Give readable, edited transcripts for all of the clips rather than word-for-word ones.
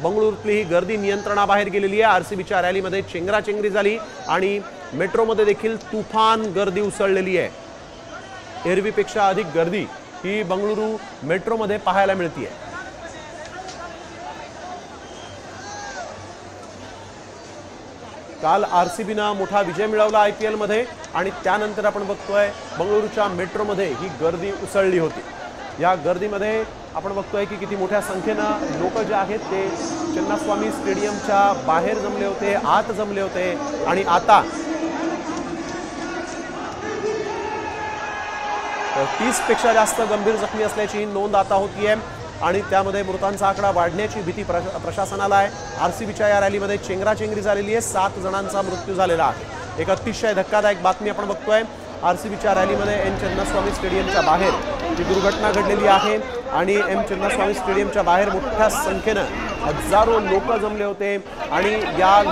बंगळुरूतली ही गर्दी नियंत्रणाबाहेर गेलेली आहे। आरसीबीच्या रॅलीमध्ये चेंगराचेंगरी झाली आणि मेट्रोमध्ये देखील तुफान गर्दी उसळलेली आहे। एरवीपेक्षा अधिक गर्दी ही बंगळुरू मेट्रोमध्ये पाहायला मिळते। काल आरसीबीने मोठा विजय मिळवला आयपीएल मध्ये आणि त्यानंतर आपण बघतोय बंगळुरूच्या मेट्रोमध्ये ही गर्दी उसळली होती। या गर्दीमध्ये आपण बघतोय की किती मोठ्या संख्येने लोक जे आहेत ते चिन्नास्वामी स्टेडियमच्या बाहेर जमले होते, आत जमले होते आणि आता 30 पेक्षा जास्त गंभीर जखमी असल्याची नोंद आता होतीये आणि त्यामध्ये मृतांचा आकडा वाढण्याची भीती प्रशासनाला आहे। आरसीबीच्या या रॅलीमध्ये चेंगराचेंगरी झालेली आहे, 7 जणांचा मृत्यू झालेला आहे। एक अतिशय धक्कादायक बातमी आपण बघतोय। आरसीबीच्या रॅलीमध्ये एम चिन्नास्वामी स्टेडियमच्या बाहेर ही दुर्घटना घडलेली आहे आणि एम चिन्नास्वामी स्टेडियमच्या बाहेर मोठ्या संख्येने हजारो लोक जमले होते आणि या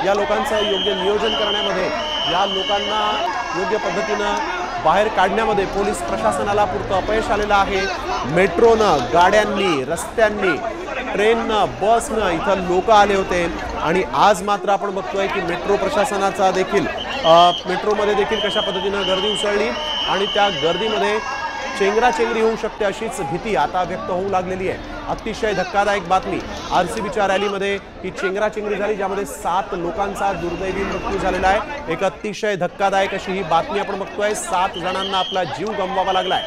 लोकांचं योग्य नियोजन करण्यामध्ये, या लोकांना योग्य पद्धतीने बाहेर काढण्यामध्ये पोलीस प्रशासनाला पुरतं अपयश आलेलं आहे। मेट्रोनं, गाड्यांनी, रस्त्यांनी, ट्रेननं, बसनं इथं लोक आले होते आणि आज मात्र आपण बघतोय की मेट्रो प्रशासनाचा देखील मेट्रोमध्ये देखील कशा पद्धतीनं गर्दी उसळली आणि त्या गर्दीमध्ये चेंगराचेंगरी होऊ शकते अशीच भीती आता व्यक्त होऊ लागलेली आहे। अतिशय धक्कादायक बातमी, आरसीबीच्या रॅलीमध्ये ही चेंगराचेंगरी झाली ज्यामध्ये 7 लोकांचा दुर्दैवी मृत्यू झालेला आहे। एक अतिशय धक्कादायक अशी ही बातमी आपण बघतोय। 7 जणांना आपला जीव गमवावा लागलाय।